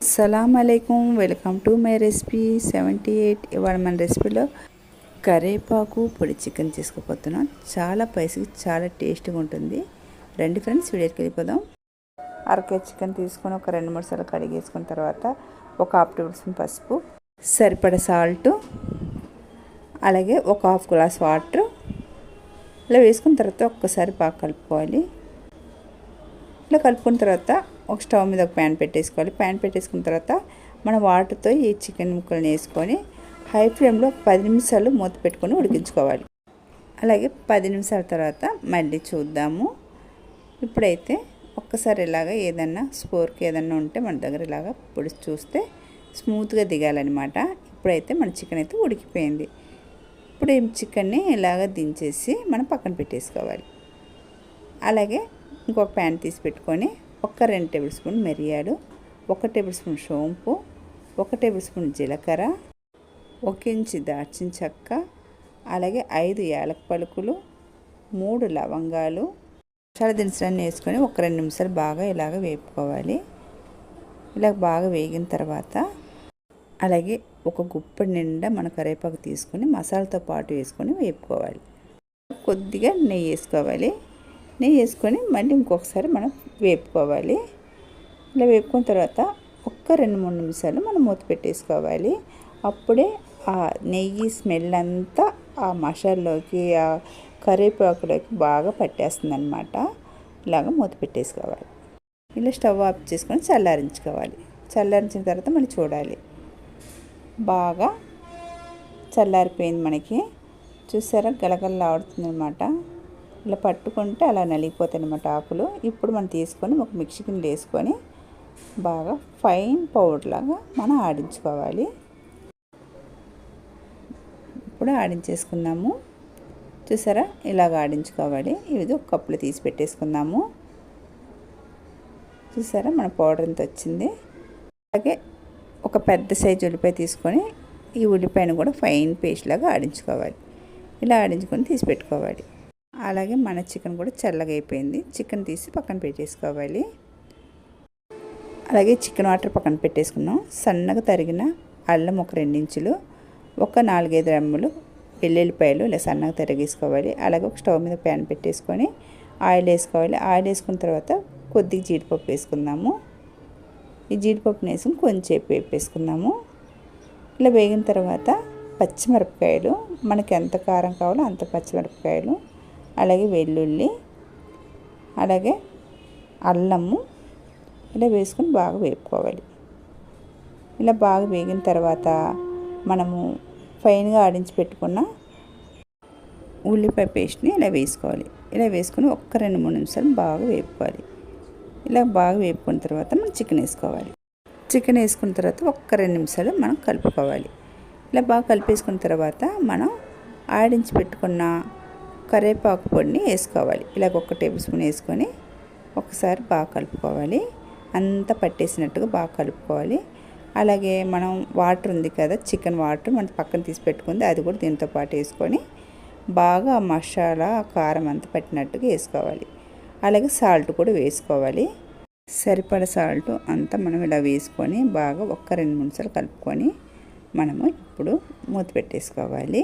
సలాం అలైకుం, welcome to my recipe 78. ఇవాళ మన రెసిపీలో కరివేపాకు పొడి చికెన్ చేసుకోపోతున్నాం. చాలా పైసకి చాలా టేస్ట్గా ఉంటుంది. రండి ఫ్రెండ్స్, వీడియోకి వెళ్ళిపోదాం. అరకే చికెన్ తీసుకొని ఒక 2-3 సార్లు కడిగేసుకున్న తర్వాత ఒక హాఫ్ టేబుల్ స్పూన్ పసుపు, సరిపడా సాల్ట్, అలాగే ఒక హాఫ్ గ్లాస్ వాటర్ ఇలా వేసుకున్న తర్వాత ఒక్కసారి బాగా కలుపుకోవాలి. ఇలా కలుపుకున్న తర్వాత ఒక స్టవ్ మీద ఒక ప్యాన్ పెట్టేసుకోవాలి. ప్యాన్ పెట్టేసుకున్న తర్వాత మనం వాటర్తో ఈ చికెన్ ముక్కలను వేసుకొని హై ఫ్లేమ్లో 10 నిమిషాలు మూత పెట్టుకొని ఉడికించుకోవాలి. అలాగే 10 నిమిషాల తర్వాత మళ్ళీ చూద్దాము. ఇప్పుడైతే ఒక్కసారి ఇలాగ ఏదన్నా స్పోర్క్ ఏదన్నా ఉంటే మన దగ్గర ఇలాగ పొడి చూస్తే స్మూత్గా దిగాలన్నమాట. ఇప్పుడైతే మన చికెన్ అయితే ఉడికిపోయింది. ఇప్పుడు ఈ చికెన్ని ఇలాగ దించేసి మనం పక్కన పెట్టేసుకోవాలి. అలాగే ఇంకొక ప్యాన్ తీసి పెట్టుకొని ఒక 2 టేబుల్ స్పూన్ మిరియాలు, 1 టేబుల్ స్పూన్ సోంపు, 1 టేబుల్ స్పూన్ జీలకర్ర, 1 ఇంచు దాల్చిన చెక్క, అలాగే 5 యాలక పలుకులు, 3 లవంగాలు, మసాలా దినుసులన్నీ వేసుకొని ఒక 2 నిమిషాలు బాగా ఇలాగ వేపుకోవాలి. ఇలా బాగా వేగిన తర్వాత అలాగే ఒక గుప్పెడు నిండా మన కరివేపాకు తీసుకొని మసాలాతో పాటు వేసుకొని వేపుకోవాలి. కొద్దిగా నెయ్యి వేసుకోవాలి. నెయ్యి వేసుకొని మళ్ళీ ఇంకొకసారి మనం వేపుకోవాలి. ఇలా వేపుకున్న తర్వాత ఒక్క 2-3 నిమిషాలు మనం మూత పెట్టేసుకోవాలి. అప్పుడే ఆ నెయ్యి స్మెల్ అంతా ఆ మసాలాలోకి ఆ కరివేపాకులోకి బాగా పట్టేస్తుంది అన్నమాట. ఇలాగ మూత పెట్టేసుకోవాలి. ఇలా స్టవ్ ఆఫ్ చేసుకొని చల్లారించుకోవాలి. చల్లారించిన తర్వాత మళ్ళీ చూడాలి. బాగా చల్లారిపోయింది. మనకి చూసారా గలగలలాడుతుంది అన్నమాట. ఇలా పట్టుకుంటే అలా నలిగిపోతాయి అన్నమాట ఆకులు. ఇప్పుడు మనం తీసుకొని ఒక మిక్సీ గిన్నె వేసుకొని బాగా ఫైన్ పౌడర్ లాగా మనం ఆడించుకోవాలి. ఇప్పుడు ఆడించేసుకున్నాము. చూసారా ఇలాగ ఆడించుకోవాలి. ఇది ఒక కప్పులో తీసి పెట్టేసుకుందాము. చూసారా మన పౌడర్ ఎంత వచ్చింది. అలాగే ఒక పెద్ద సైజు ఉల్లిపాయ తీసుకొని ఈ ఉల్లిపాయను కూడా ఫైన్ పేస్ట్ లాగా ఆడించుకోవాలి. ఇలా ఆడించుకొని తీసి పెట్టుకోవాలి. అలాగే మన చికెన్ కూడా చల్లగా అయిపోయింది. చికెన్ తీసి పక్కన పెట్టేసుకోవాలి. అలాగే చికెన్ వాటర్ పక్కన పెట్టేసుకున్నాం. సన్నగా తరిగిన అల్లం ఒక 2 ఇంచులు, ఒక 4-5 రెమ్మలు వెల్లుల్లిపాయలు ఇలా సన్నగా తరిగేసుకోవాలి. అలాగే ఒక స్టవ్ మీద ప్యాన్ పెట్టేసుకొని ఆయిల్ వేసుకోవాలి. ఆయిల్ వేసుకున్న తర్వాత కొద్దిగా జీడిపప్పు వేసుకుందాము. ఈ జీడిపప్పుని వేసుకుని కొంచెం వేపేసుకుందాము. ఇలా వేగిన తర్వాత పచ్చిమిరపకాయలు, మనకి ఎంత కారం కావాలో అంత పచ్చిమిరపకాయలు, అలాగే వెల్లుల్లి, అలాగే అల్లము ఇలా వేసుకొని బాగా వేపుకోవాలి. ఇలా బాగా వేగిన తర్వాత మనము ఫైన్గా ఆడించి పెట్టుకున్న ఉల్లిపాయ పేస్ట్ని ఇలా వేసుకోవాలి. ఇలా వేసుకొని ఒక్క 2-3 నిమిషాలు బాగా వేపుకోవాలి. ఇలా బాగా వేపుకున్న తర్వాత మనం చికెన్ వేసుకోవాలి. చికెన్ వేసుకున్న తర్వాత ఒక్క 2 నిమిషాలు మనం కలుపుకోవాలి. ఇలా బాగా కలిపేసుకున్న తర్వాత మనం ఆడించి పెట్టుకున్న కరివేపాకు పొడిని వేసుకోవాలి. ఇలాగ 1 టేబుల్ స్పూన్ వేసుకొని ఒకసారి బాగా కలుపుకోవాలి. అంతా పట్టేసినట్టుగా బాగా కలుపుకోవాలి. అలాగే మనం వాటర్ ఉంది కదా, చికెన్ వాటర్ మనం పక్కన తీసి పెట్టుకుంది, అది కూడా దీంతో పాటు వేసుకొని బాగా మసాలా కారం అంతా పట్టినట్టుగా వేసుకోవాలి. అలాగే సాల్ట్ కూడా వేసుకోవాలి. సరిపడా సాల్ట్ అంతా మనం ఇలా వేసుకొని బాగా ఒక్క 2-3 నిమిషాలు కలుపుకొని మనము ఇప్పుడు మూత పెట్టేసుకోవాలి.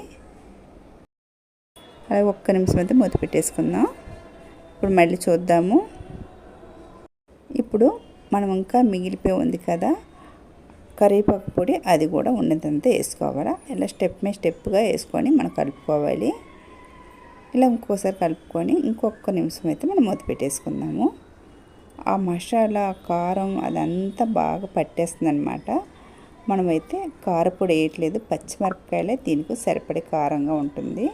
అలాగే ఒక్క నిమిషం అయితే మూత పెట్టేసుకుందాం. ఇప్పుడు మళ్ళీ చూద్దాము. ఇప్పుడు మనం ఇంకా మిగిలిపోయి ఉంది కదా కరివేపాకు పొడి, అది కూడా ఉన్నదంతా వేసుకోవాలి. ఇలా స్టెప్ బై స్టెప్గా వేసుకొని మనం కలుపుకోవాలి. ఇలా ఇంకోసారి కలుపుకొని ఇంకొక నిమిషం అయితే మనం మూత పెట్టేసుకుందాము. ఆ మసాలా కారం అదంతా బాగా పట్టేస్తుంది అన్నమాట. మనమైతే కారపొడి వేయట్లేదు, పచ్చిమిరపకాయలే దీనికి సరిపడే కారంగా ఉంటుంది.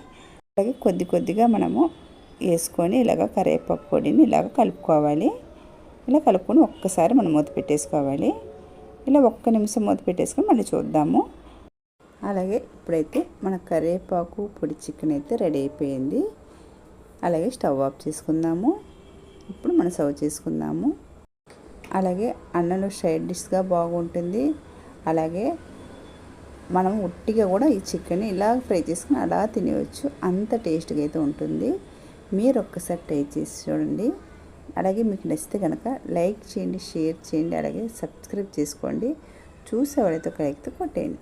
అలాగే కొద్దిగా మనము వేసుకొని ఇలాగ కరివేపాకు పొడిని ఇలాగ కలుపుకోవాలి. ఇలా కలుపుకొని ఒక్కసారి మనం మూత పెట్టేసుకోవాలి. ఇలా ఒక్క నిమిషం మూత పెట్టేసుకొని మళ్ళీ చూద్దాము. అలాగే ఇప్పుడైతే మన కరివేపాకు పొడి చికెన్ అయితే రెడీ అయిపోయింది. అలాగే స్టవ్ ఆఫ్ చేసుకుందాము. ఇప్పుడు మనం సర్వ్ చేసుకుందాము. అలాగే అన్నంలో సైడ్ డిష్గా బాగుంటుంది. అలాగే మనం ఉట్టిగా కూడా ఈ చికెన్ ఇలా ఫ్రై చేసుకుని అలా తినవచ్చు. అంత టేస్ట్గా అయితే ఉంటుంది. మీరు ఒక్కసారి ట్రై చేసి చూడండి. అలాగే మీకు నచ్చితే కనుక లైక్ చేయండి, షేర్ చేయండి, అలాగే సబ్స్క్రైబ్ చేసుకోండి. చూసే వాళ్ళైతే ఒక లైక్తో కొట్టేయండి.